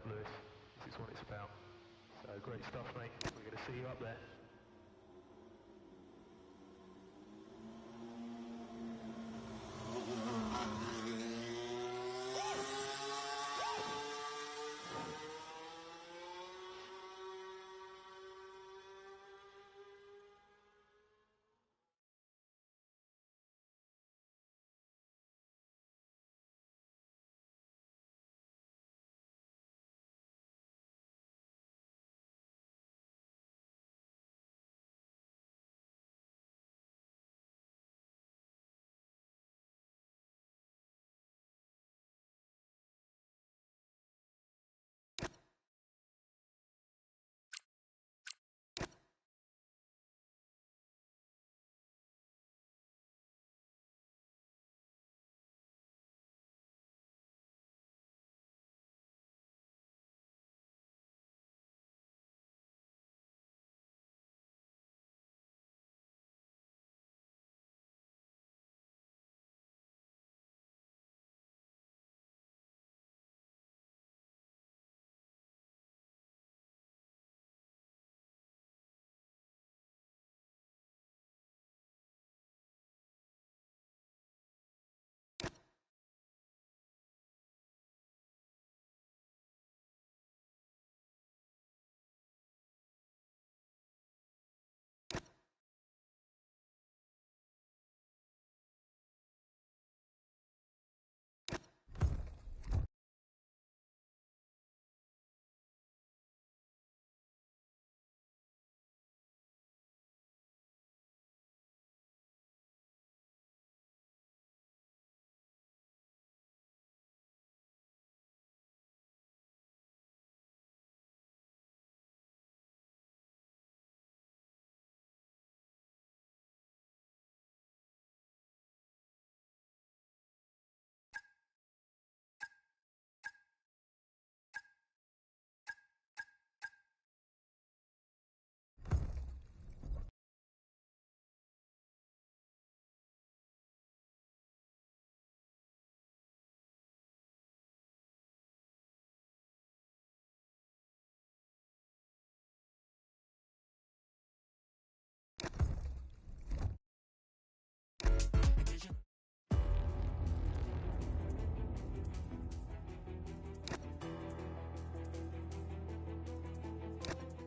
up, Lewis. This is what it's about. So great stuff, mate. We're going to see you up there.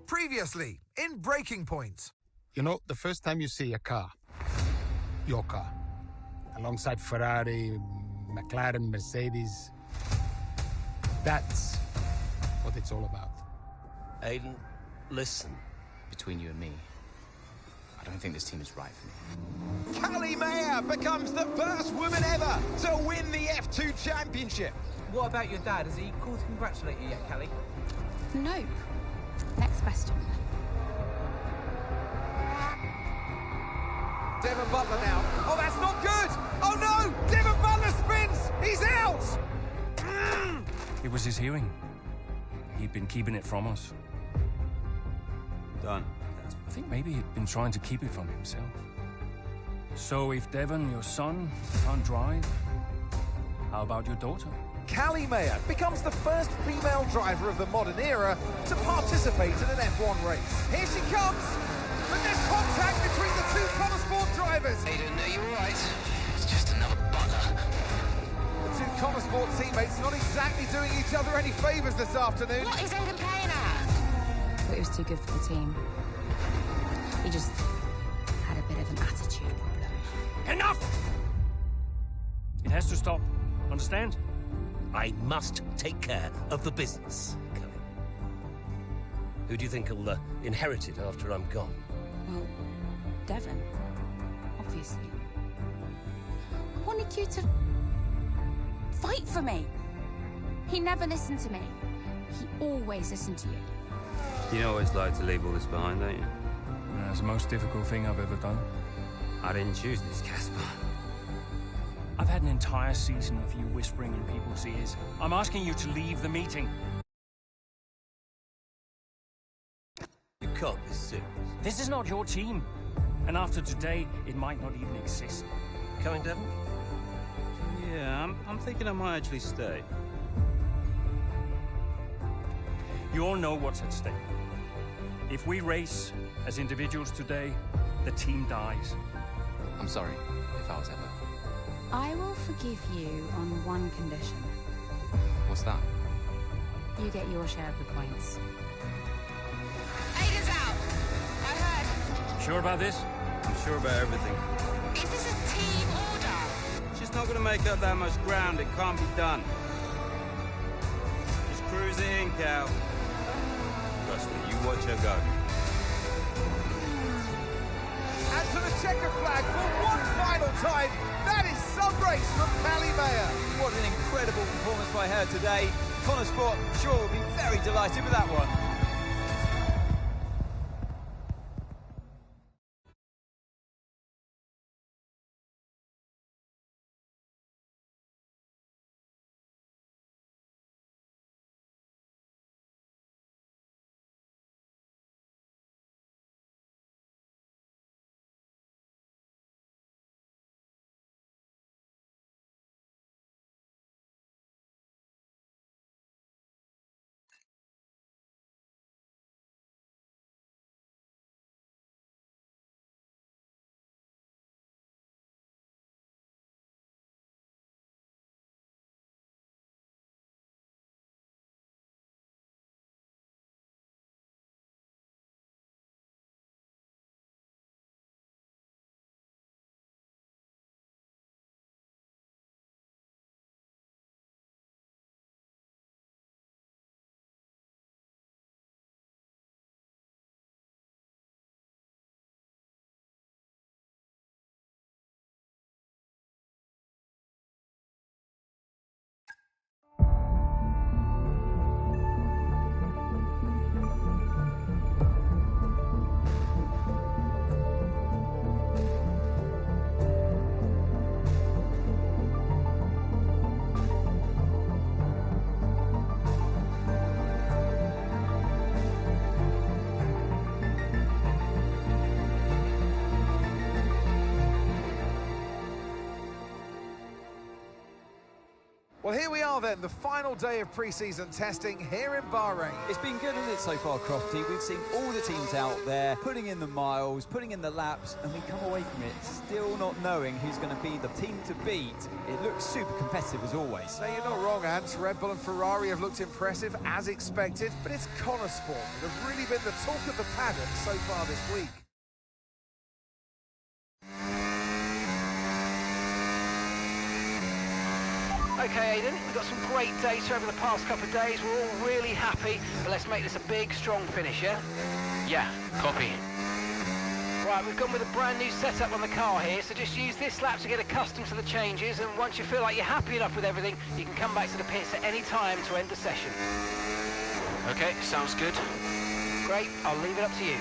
Previously, in Breaking Point. You know, the first time you see a car, your car, alongside Ferrari, McLaren, Mercedes, that's what it's all about. Aiden, listen. Between you and me, I don't think this team is right for me. Callie Mayer becomes the first woman ever to win the F2 Championship. What about your dad? Has he called to congratulate you yet, Callie? Nope. Next question. Devon Butler now. Oh, that's not good! Oh no! Devon Butler spins! He's out! It was his hearing. He'd been keeping it from us. Done. I think maybe he'd been trying to keep it from himself. So if Devon, your son, can't drive, how about your daughter? Callie Mayer becomes the first female driver of the modern era to participate in an F1 race. Here she comes! But there's contact between the two Commersport drivers! Aiden, are you alright? It's just another bugger. The two Commersport teammates not exactly doing each other any favours this afternoon. What is Aiden playing at? But he was too good for the team. He just had a bit of an attitude problem. Enough! It has to stop. Understand? I must take care of the business, Callie. Who do you think will inherit it after I'm gone? Well, Devon, obviously. I wanted you to fight for me. He never listened to me. He always listened to you. You always like to leave all this behind, don't you? That's the most difficult thing I've ever done. I didn't choose this, Casper. I've had an entire season of you whispering in people's ears. I'm asking you to leave the meeting. You can't be serious. This is not your team. And after today, it might not even exist. Coming, Devon? Yeah, I'm thinking I might actually stay. You all know what's at stake. If we race as individuals today, the team dies. I'm sorry if I was ever. I will forgive you on one condition. What's that? You get your share of the points. Aiden's out! I heard. Sure about this? I'm sure about everything. Is this a team order? It's just not going to make up that much ground. It can't be done. Just cruise it in, Cal. Trust me, you watch her go. And to the checker flag for one final time. That is some race from Callie Mayer. What an incredible performance by her today. Connor Sport, sure, will be very delighted with that one. Well, here we are then, the final day of pre-season testing here in Bahrain. It's been good, hasn't it, so far, Crofty? We've seen all the teams out there, putting in the miles, putting in the laps, and we come away from it still not knowing who's going to be the team to beat. It looks super competitive as always. No, you're not wrong, Ant. Red Bull and Ferrari have looked impressive, as expected, but it's Connor Sport that have really been the talk of the paddock so far this week. Okay, Aiden, we've got some great data over the past couple of days. We're all really happy, but let's make this a big, strong finish, yeah? Yeah, copy. Right, we've gone with a brand new setup on the car here, so just use this lap to get accustomed to the changes, and once you feel like you're happy enough with everything, you can come back to the pits at any time to end the session. Okay, sounds good. Great, I'll leave it up to you.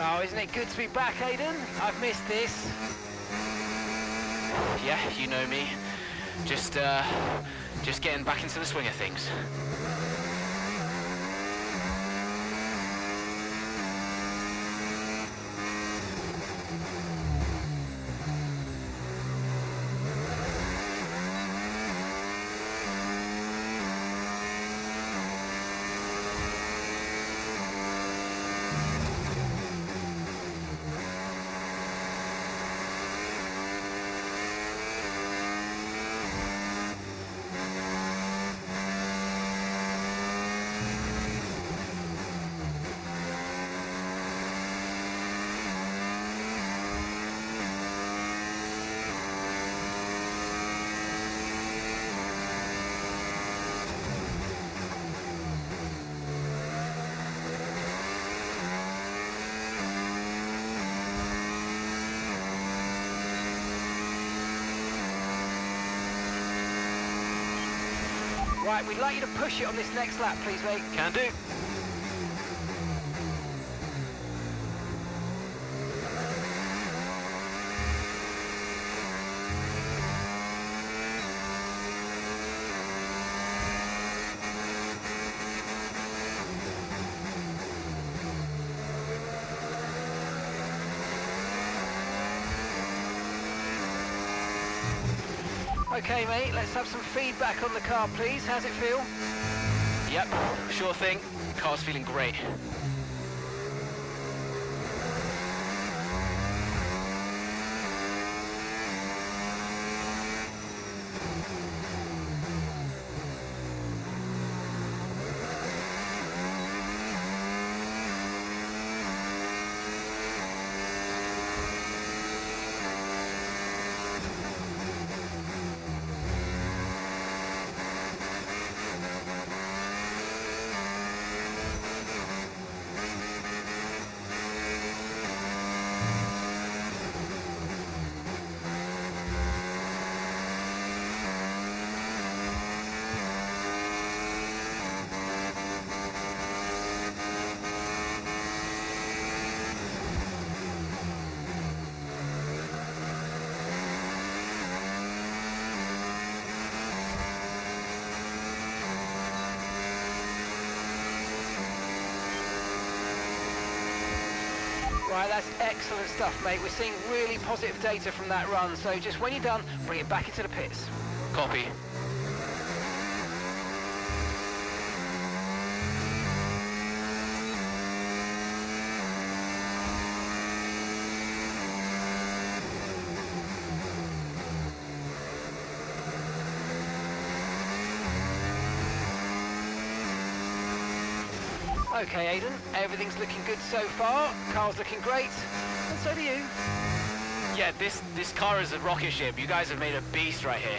Oh, isn't it good to be back, Aiden? I've missed this. Yeah, you know me. Just getting back into the swing of things. Right, we'd like you to push it on this next lap, please, mate. Can do. Okay, mate, let's have some feedback on the car, please. How's it feel? Yep, sure thing. Car's feeling great. Right, that's excellent stuff, mate. We're seeing really positive data from that run, so just when you're done, bring it back into the pits. Copy. Okay, Aidan, everything's looking good so far. Car's looking great, and so do you. Yeah, this car is a rocket ship. You guys have made a beast right here.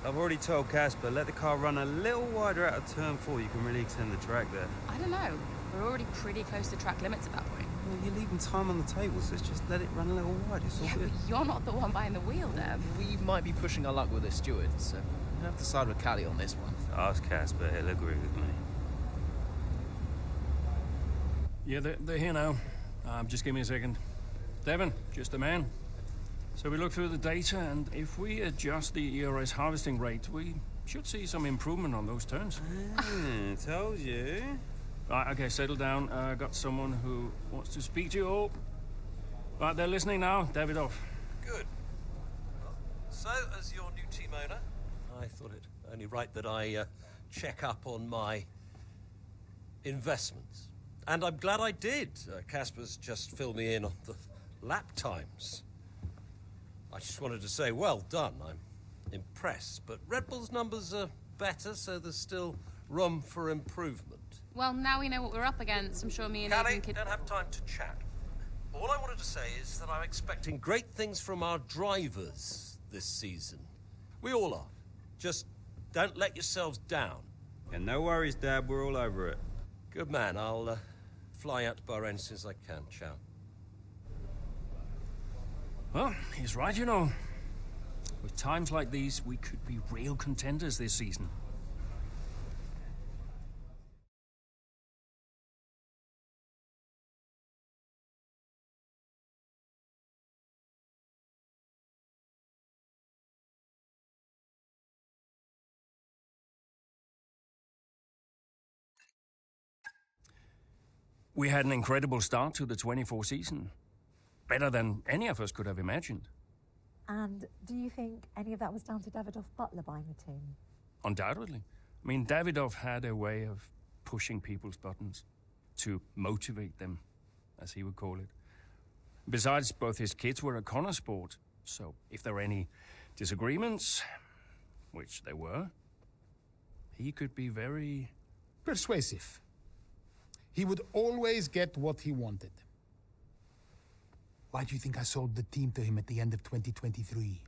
I've already told Casper, let the car run a little wider out of turn 4. You can really extend the track there. I don't know. We're already pretty close to track limits at that point. Well, you're leaving time on the table, so just let it run a little wider. It's all good. But you're not the one behind the wheel, Dev. We might be pushing our luck with this steward, so we'll have to side with Callie on this one. Ask Casper, he'll agree with me. Yeah, they're here now. Just give me a second. Devon, just the man. So we look through the data, and if we adjust the ERS harvesting rate, we should see some improvement on those turns. Told you. Right, okay, settle down. Got someone who wants to speak to you all. Right, they're listening now. Davidoff. Good. So, as your new team owner, I thought it only right that I check up on my investments. And I'm glad I did. Casper's just filled me in on the lap times. I just wanted to say, well done. I'm impressed. But Red Bull's numbers are better, so there's still room for improvement. Well, now we know what we're up against. I'm sure me and Callie, Aidan could... don't have time to chat. All I wanted to say is that I'm expecting great things from our drivers this season. We all are. Just don't let yourselves down. And no worries, Dad. We're all over it. Good man. I'll fly out to Bahrain as soon as I can. Ciao. Well, he's right, you know. With times like these, we could be real contenders this season. We had an incredible start to the 24 season. Better than any of us could have imagined. And do you think any of that was down to Davidoff Butler buying the team? Undoubtedly. I mean, Davidoff had a way of pushing people's buttons to motivate them, as he would call it. Besides, both his kids were a Connor sport, so if there are any disagreements, which they were, he could be very... persuasive. He would always get what he wanted. Why do you think I sold the team to him at the end of 2023?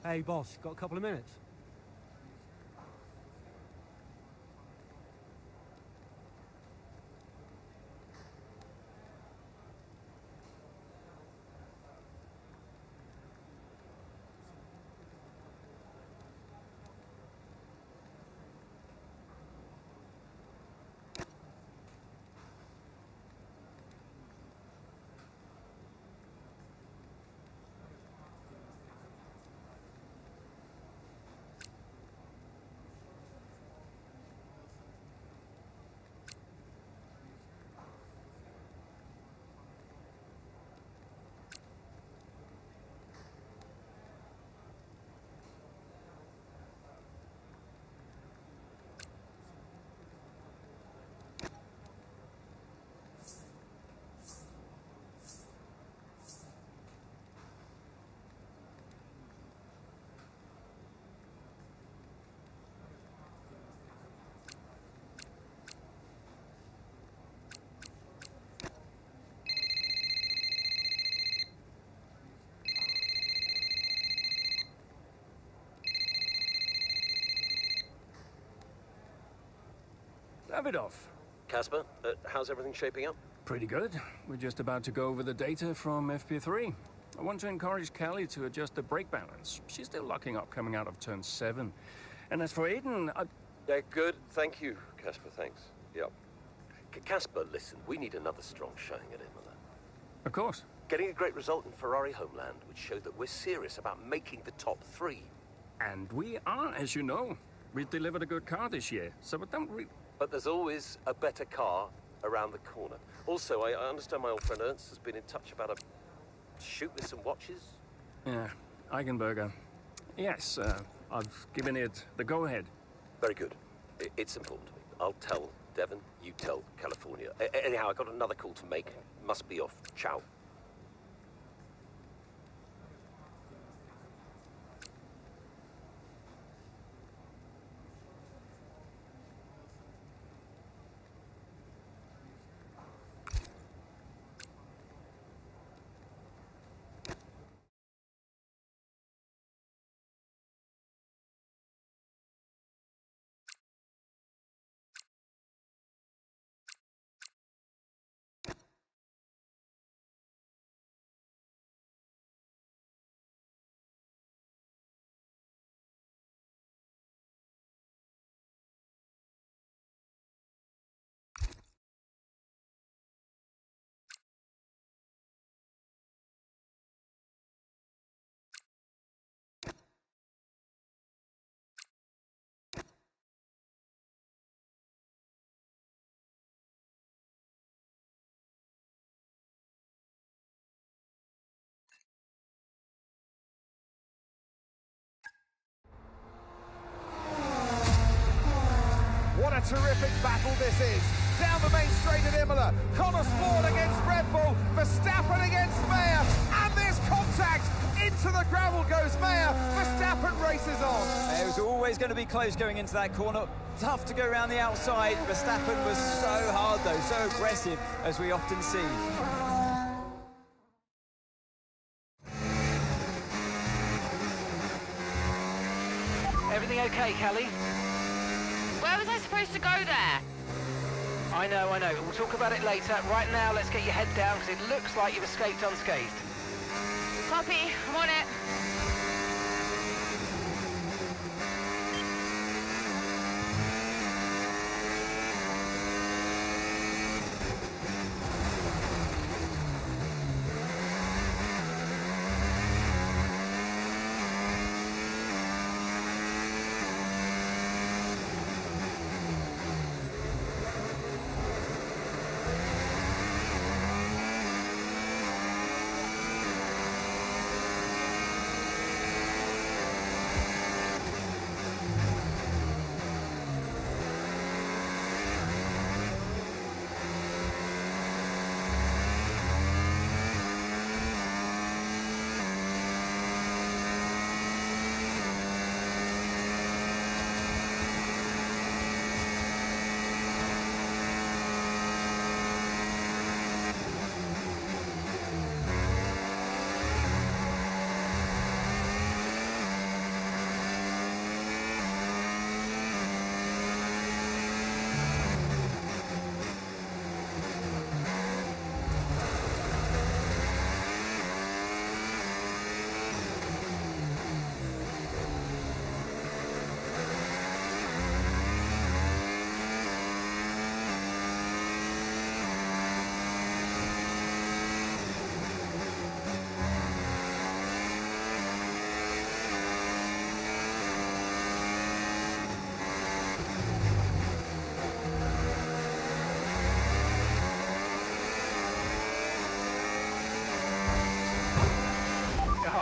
Hey, boss, got a couple of minutes? Davidoff. Casper, how's everything shaping up? Pretty good. We're just about to go over the data from FP3. I want to encourage Callie to adjust the brake balance. She's still locking up coming out of turn 7. And as for Aiden, Yeah, good. Thank you, Casper. Thanks. Yep. Casper, listen, we need another strong showing at Imola. Of course. Getting a great result in Ferrari homeland would show that we're serious about making the top 3. And we are, as you know. We delivered a good car this year, so don't But there's always a better car around the corner. Also, I understand my old friend Ernst has been in touch about a shoot with some watches. Yeah, Eigenberger. Yes, I've given it the go-ahead. Very good. It's important to me. I'll tell Devon, you tell California. Anyhow, I got another call to make. Must be off. Ciao. What a terrific battle this is. Down the main straight at Imola. Connor Sport against Red Bull. Verstappen against Mayer. And there's contact. Into the gravel goes Mayer. Verstappen races on. It was always going to be close going into that corner. Tough to go around the outside. Verstappen was so hard though, so aggressive, as we often see. Everything okay, Callie? Where was I supposed to go there? I know. We'll talk about it later. Right now, let's get your head down, because it looks like you've escaped unscathed. Copy, I'm on it.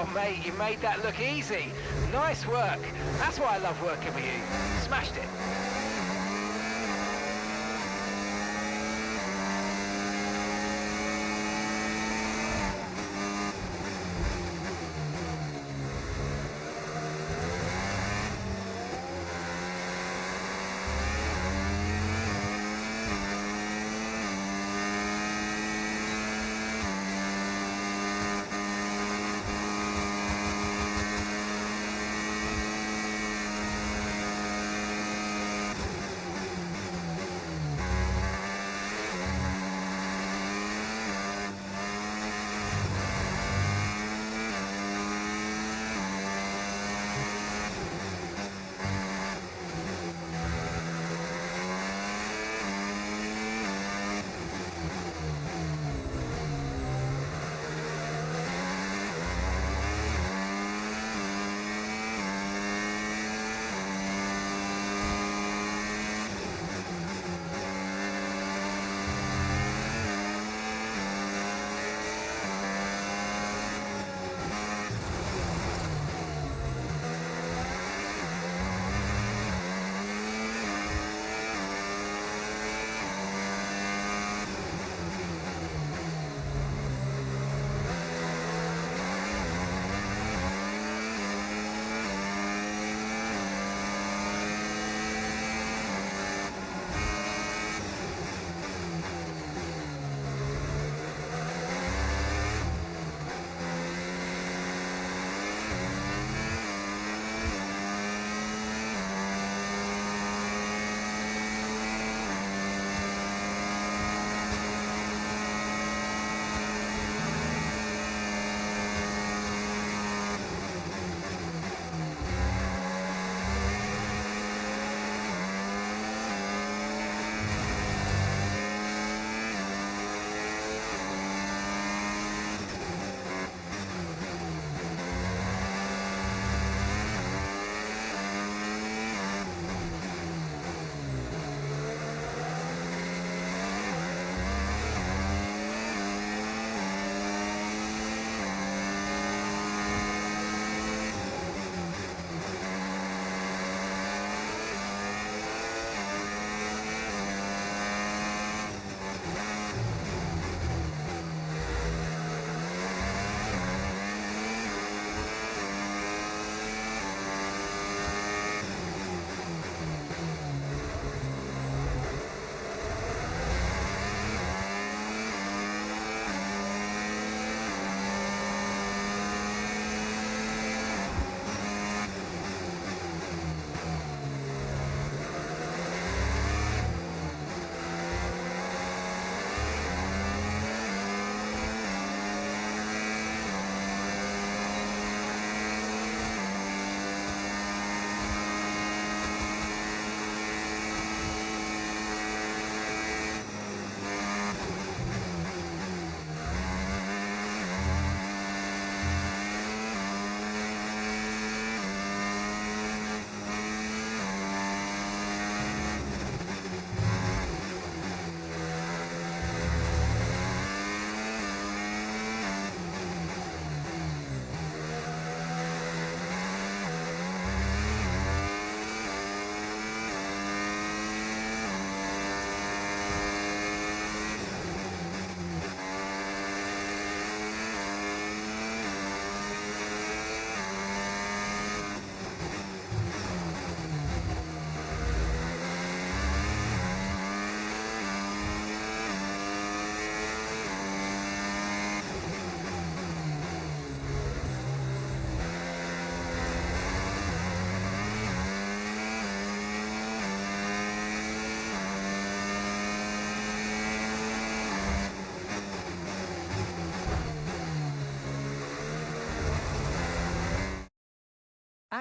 Oh, mate, you made that look easy. Nice work. That's why I love working with you. Smashed it.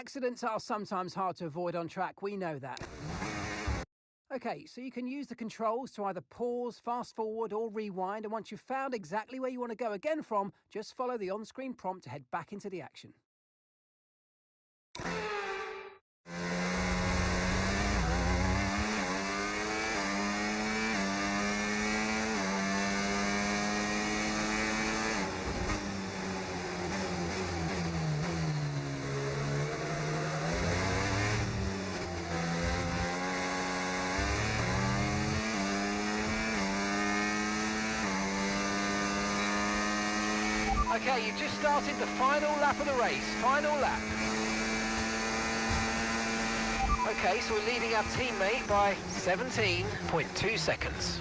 Accidents are sometimes hard to avoid on track, we know that. Okay, so you can use the controls to either pause, fast forward or rewind, and once you've found exactly where you want to go again from, just follow the on-screen prompt to head back into the action. Okay, you've just started the final lap of the race. Final lap. Okay, so we're leading our teammate by 17.2 seconds.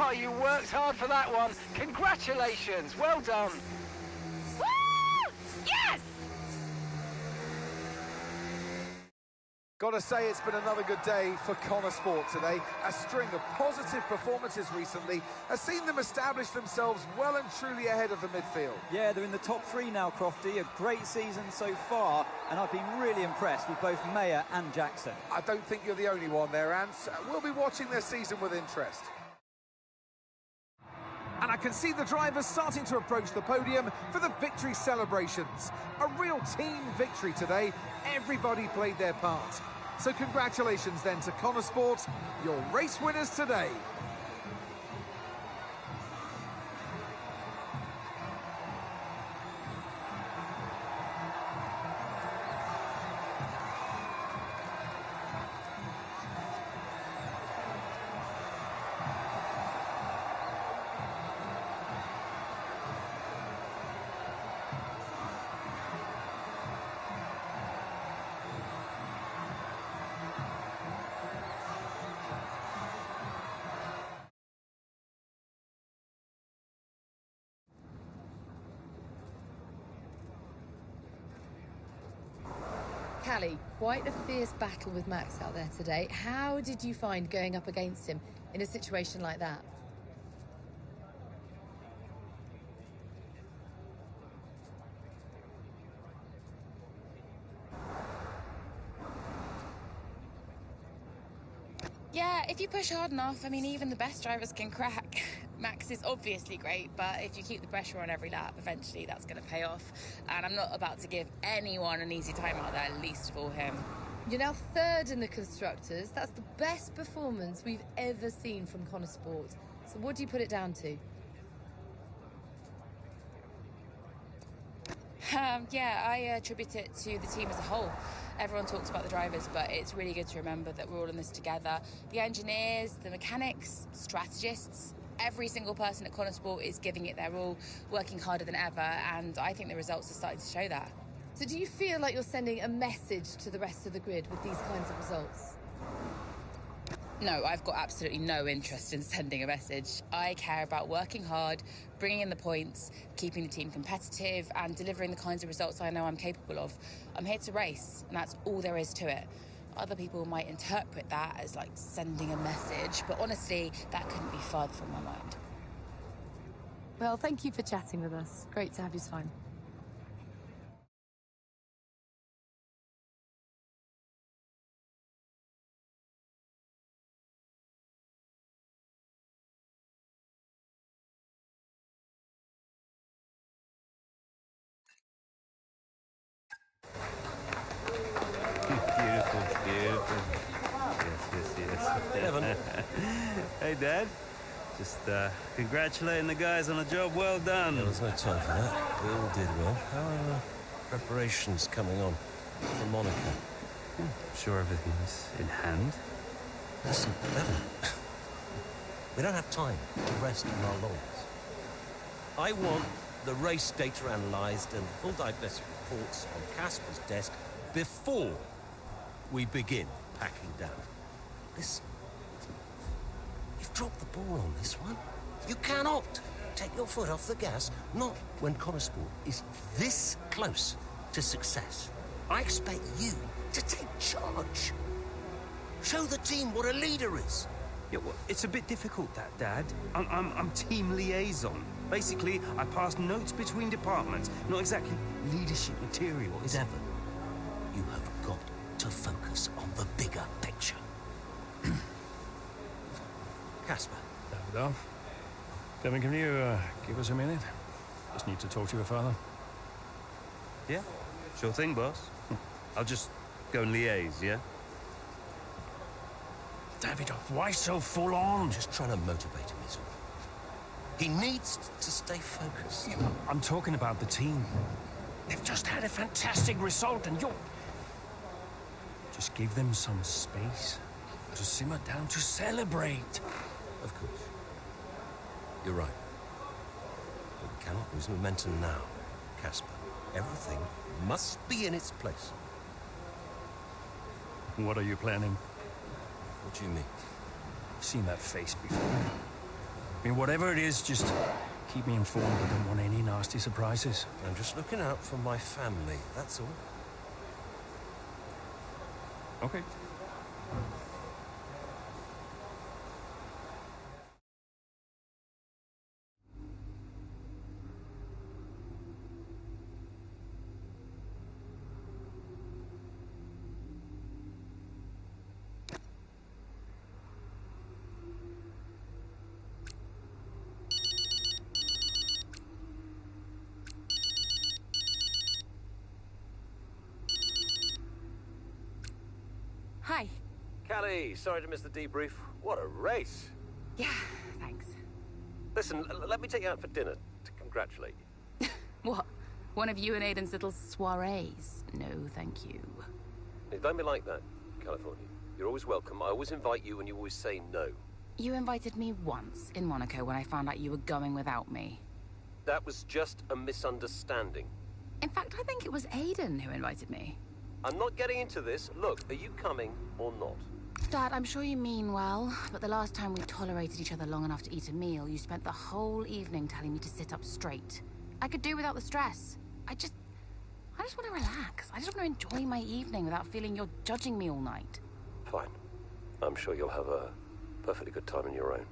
Oh, you worked hard for that one. Congratulations. Well done. Woo! Yes! Got to say, it's been another good day for Connor Sport today. A string of positive performances recently has seen them establish themselves well and truly ahead of the midfield. Yeah, they're in the top 3 now, Crofty. A great season so far, and I've been really impressed with both Mayer and Jackson. I don't think you're the only one there, Ants. We'll be watching their season with interest. And I can see the drivers starting to approach the podium for the victory celebrations. A real team victory today. Everybody played their part. So congratulations then to Connor Sport, your race winners today. Callie, quite a fierce battle with Max out there today. How did you find going up against him in a situation like that? Yeah, if you push hard enough, I mean, even the best drivers can crack. Max is obviously great, but if you keep the pressure on every lap, eventually that's going to pay off. And I'm not about to give anyone an easy time out there, least of all him. You're now 3rd in the Constructors. That's the best performance we've ever seen from Connor Sport. So what do you put it down to? Yeah, I attribute it to the team as a whole. Everyone talks about the drivers, but it's really good to remember that we're all in this together. The engineers, the mechanics, strategists, every single person at Connor Sport is giving it their all, working harder than ever, and I think the results are starting to show that. So do you feel like you're sending a message to the rest of the grid with these kinds of results? No, I've got absolutely no interest in sending a message. I care about working hard, bringing in the points, keeping the team competitive, and delivering the kinds of results I know I'm capable of. I'm here to race, and that's all there is to it. Other people might interpret that as like sending a message, but honestly, that couldn't be farther from my mind. Well, thank you for chatting with us. Great to have your time. Beautiful, beautiful. Yes. Devon. Hey, Dad. Just congratulating the guys on a job well done. There was no time for that. We all did well. How are preparations coming on for Monaco? I'm sure everything's in hand. Listen, Devon. We don't have time to rest on our laurels. I want the race data analysed and full diagnostic reports on Casper's desk before we begin packing down. Listen, you've dropped the ball on this one. You cannot take your foot off the gas, not when Connosport is this close to success. I expect you to take charge. Show the team what a leader is. Yeah, well, it's a bit difficult, that, Dad. I'm team liaison. Basically, I pass notes between departments. Not exactly leadership material. Devon, you have got to focus on the bigger picture. Casper. Davidoff. Devon, can you give us a minute? Just need to talk to your father. Yeah, sure thing, boss. I'll just go and liaise, yeah? Davidoff, why so full on? Just trying to motivate him, is all. He needs to stay focused. Yeah, I'm talking about the team. They've just had a fantastic result, and you're... Just give them some space to simmer down, to celebrate. Of course. You're right. But we cannot lose momentum now, Casper. Everything must be in its place. What are you planning? What do you mean? I've seen that face before. I mean, whatever it is, just keep me informed. I don't want any nasty surprises. I'm just looking out for my family, that's all. Okay. Hi. Callie, sorry to miss the debrief. What a race. Yeah, thanks. Listen, let me take you out for dinner to congratulate you. What? One of you and Aiden's little soirees? No, thank you. Hey, don't be like that, California. You're always welcome. I always invite you and you always say no. You invited me once in Monaco when I found out you were going without me. That was just a misunderstanding. In fact, I think it was Aiden who invited me. I'm not getting into this. Look, are you coming or not? Dad, I'm sure you mean well, but the last time we tolerated each other long enough to eat a meal, you spent the whole evening telling me to sit up straight. I could do without the stress. I just want to relax. I just want to enjoy my evening without feeling you're judging me all night. Fine. I'm sure you'll have a perfectly good time on your own.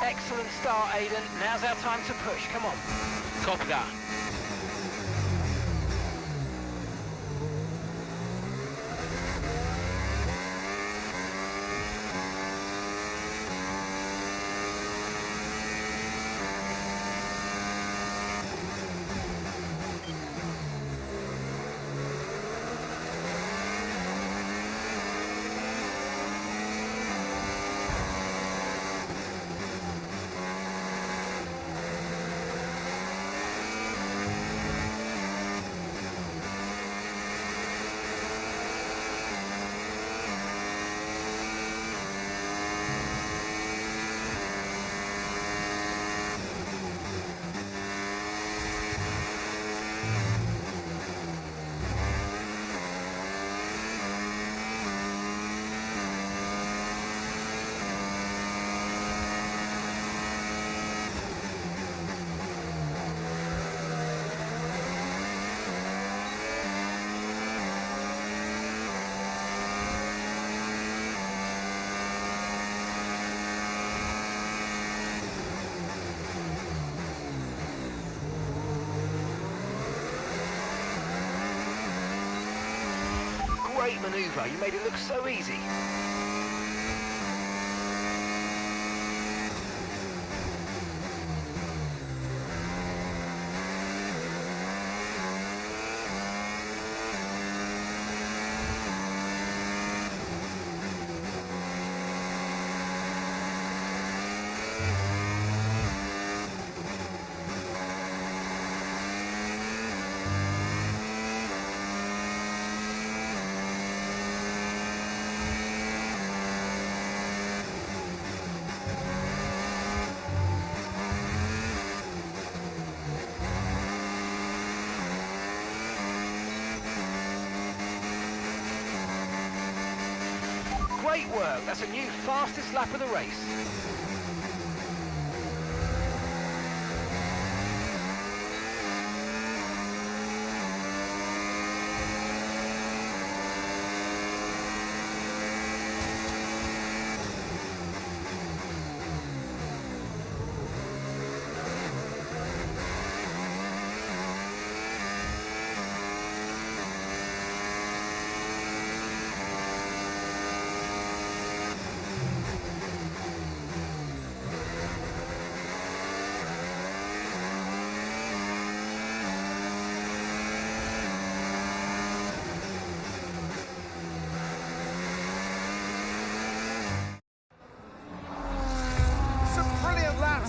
Excellent start, Aiden. Now's our time to push. Come on. Copy that. Great maneuver. You made it look so easy. Great work. That's a new fastest lap of the race.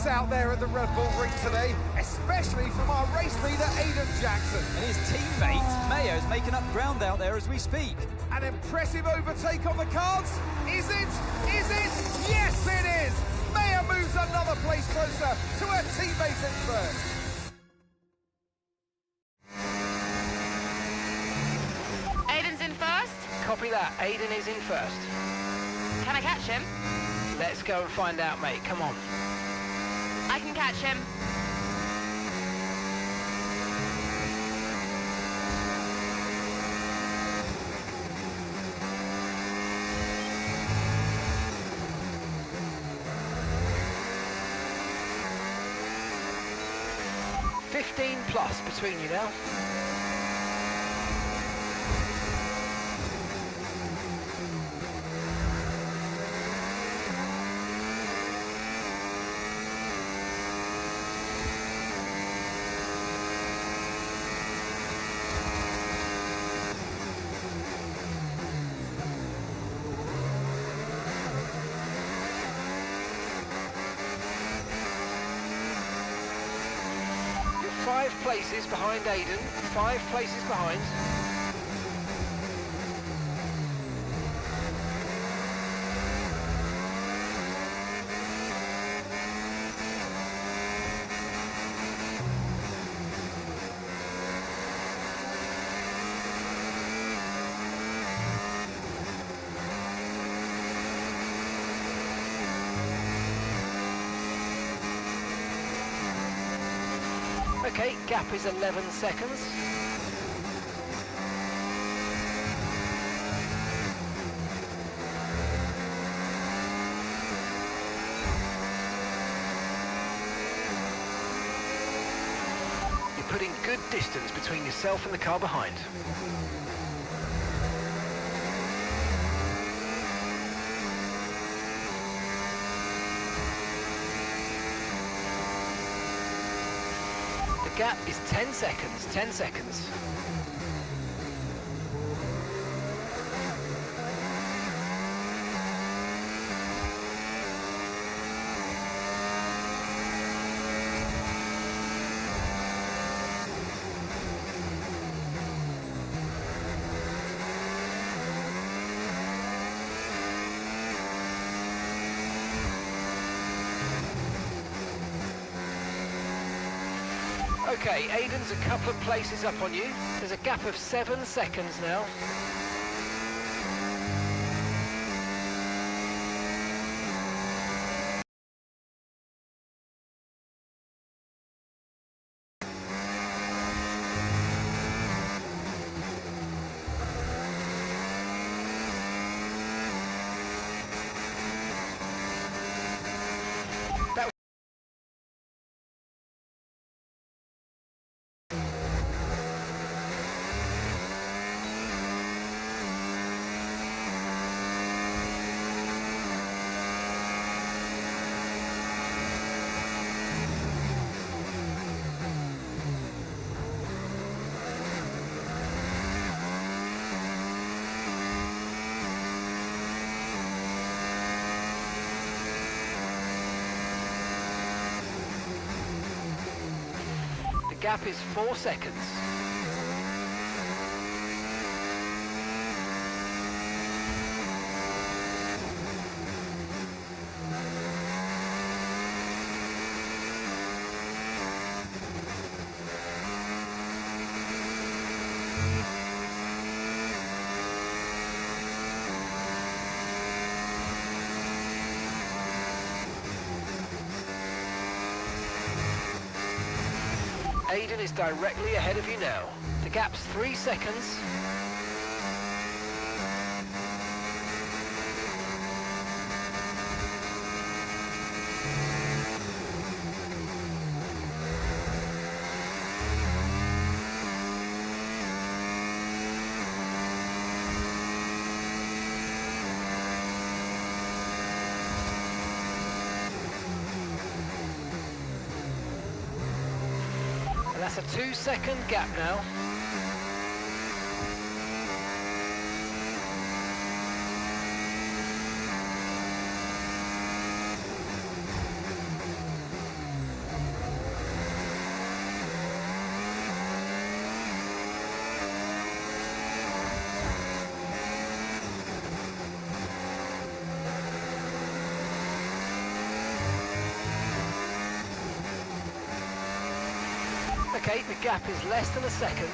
Out there at the Red Bull Ring today, especially from our race leader Aiden Jackson. And his teammate Mayo's making up ground out there as we speak. An impressive overtake on the cards. Is it? Is it? Yes, it is. Mayo moves another place closer to her teammate in first. Aiden's in first? Copy that. Aiden is in first. Can I catch him? Let's go and find out, mate. Come on. I can catch him. +15 between you now. You're 5 places behind Aiden, 5 places behind. Okay, gap is 11 seconds. You're putting good distance between yourself and the car behind. The gap is 10 seconds, 10 seconds. Okay, Aiden's a couple of places up on you. There's a gap of 7 seconds now. gap is 4 seconds. Aiden is directly ahead of you now. The gap's 3 seconds. That's a 2-second gap now. Okay, the gap is less than a second.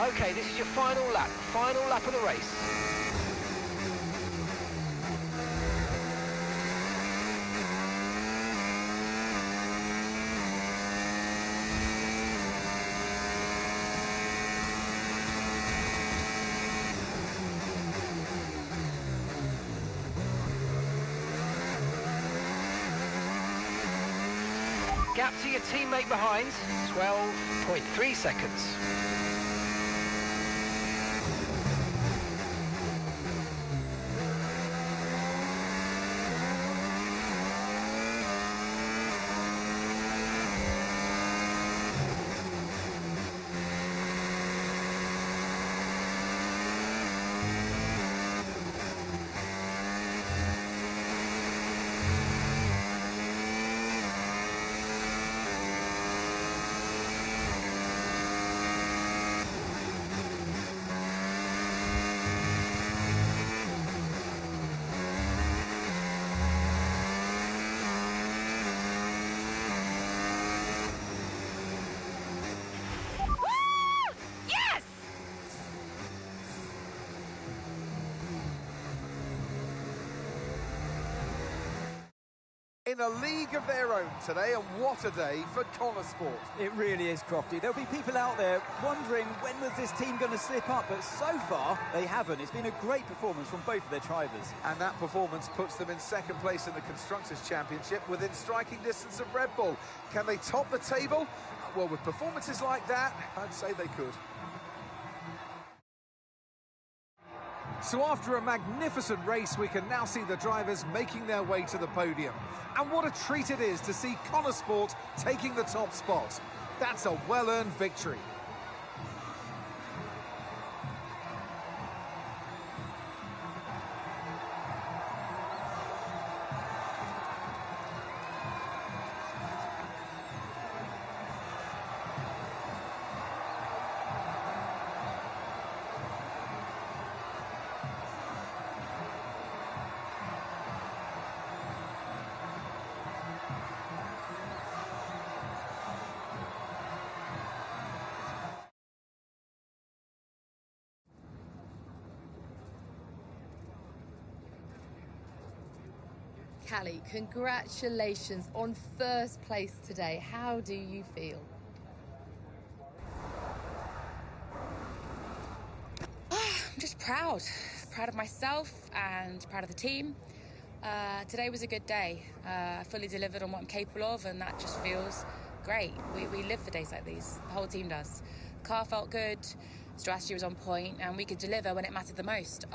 Okay, this is your final lap of the race. Gap to your teammate behind, 12.3 seconds. In a league of their own today, and what a day for Connor Sport. It really is, Crofty. There'll be people out there wondering when was this team going to slip up, but so far they haven't. It's been a great performance from both of their drivers. And that performance puts them in second place in the Constructors' Championship within striking distance of Red Bull. Can they top the table? Well, with performances like that, I'd say they could. So after a magnificent race, we can now see the drivers making their way to the podium. And what a treat it is to see Connor Sport taking the top spot. That's a well-earned victory. Callie, congratulations on first place today. How do you feel? I'm just proud. Proud of myself and proud of the team. Today was a good day. I fully delivered on what I'm capable of, and that just feels great. We live for days like these. The whole team does. Car felt good, strategy was on point, and we could deliver when it mattered the most.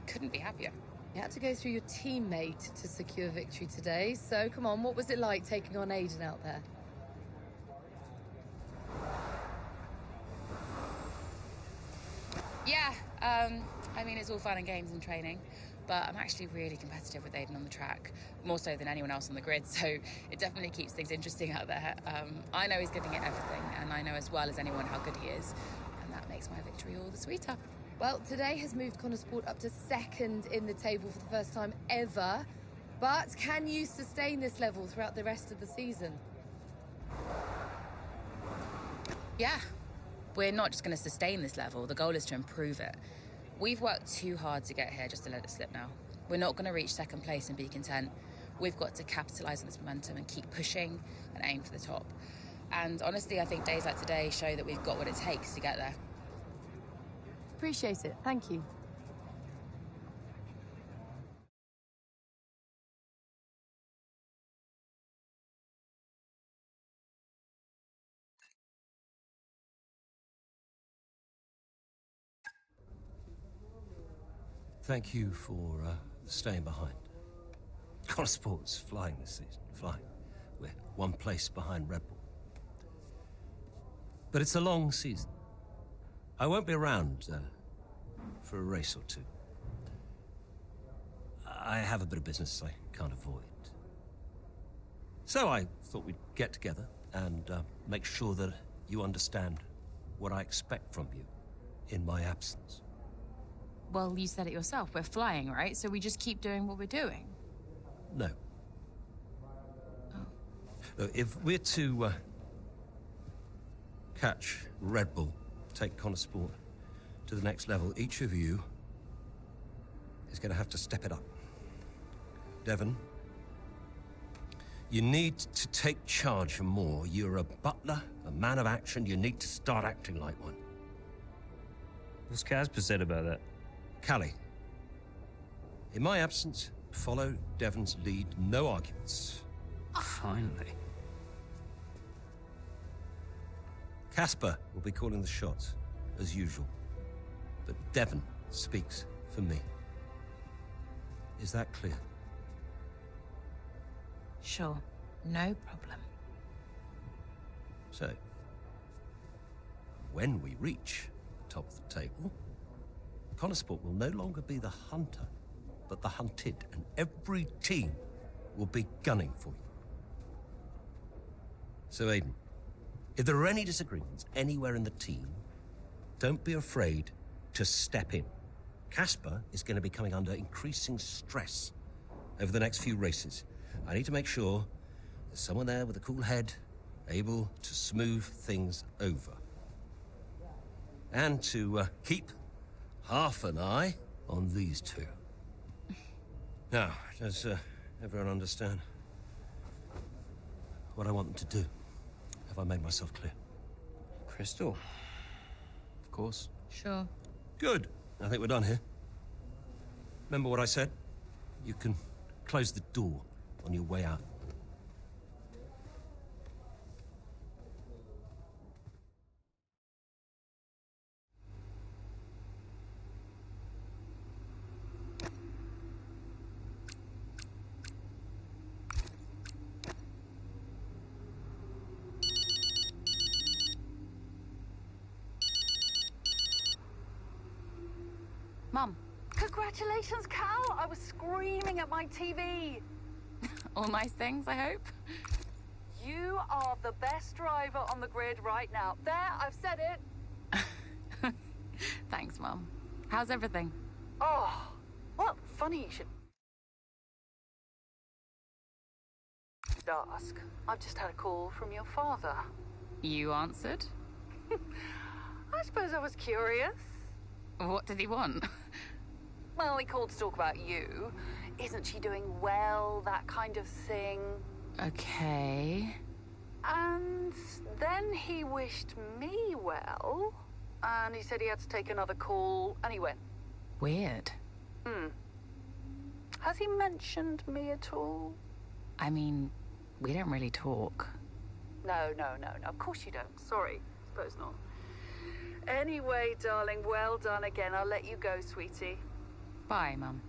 Couldn't be happier. You had to go through your teammate to secure victory today. So, come on, what was it like taking on Aiden out there? Yeah, I mean, it's all fun and games and training, but I'm actually really competitive with Aiden on the track, more so than anyone else on the grid, so it definitely keeps things interesting out there. I know he's giving it everything, and I know as well as anyone how good he is, and that makes my victory all the sweeter. Well, today has moved Connor Sport up to second in the table for the first time ever. But can you sustain this level throughout the rest of the season? Yeah. We're not just going to sustain this level. The goal is to improve it. We've worked too hard to get here just to let it slip now. We're not going to reach second place and be content. We've got to capitalise on this momentum and keep pushing and aim for the top. And honestly, I think days like today show that we've got what it takes to get there. Appreciate it. Thank you. Thank you for staying behind. Connor Sport's flying this season, flying. We're one place behind Red Bull. But it's a long season. I won't be around for a race or two. I have a bit of business I can't avoid. So I thought we'd get together and make sure that you understand what I expect from you in my absence. Well, you said it yourself. We're flying, right? So we just keep doing what we're doing. No. Oh. If we're to catch Red Bull, take Connor Sport to the next level, each of you is going to have to step it up. Devon, you need to take charge more. You're a butler, a man of action. You need to start acting like one. What's Casper said about that? Callie, in my absence, follow Devon's lead. No arguments. Finally. Casper will be calling the shots, as usual. But Devon speaks for me. Is that clear? Sure. No problem. So, when we reach the top of the table, Connorsport will no longer be the hunter, but the hunted, and every team will be gunning for you. So, Aiden, if there are any disagreements anywhere in the team, don't be afraid to step in. Casper is going to be coming under increasing stress over the next few races. I need to make sure there's someone there with a cool head, able to smooth things over. And to keep half an eye on these two. Now, does everyone understand what I want them to do? Have I made myself clear? Crystal. Of course. Sure. Good. I think we're done here. Remember what I said? You can close the door on your way out. Mum. Congratulations, Cal! I was screaming at my TV. All nice things, I hope? You are the best driver on the grid right now. There, I've said it. Thanks, Mum. How's everything? Oh, well, funny you should ask. I've just had a call from your father. You answered? I suppose I was curious. What did he want? Well, he called to talk about you. Isn't she doing well? That kind of thing. Okay. And then he wished me well. And he said he had to take another call, and he went. Weird. Has he mentioned me at all? I mean, we don't really talk. No. Of course you don't. Sorry. Suppose not. Anyway, darling, well done again. I'll let you go, sweetie. Bye, Mum.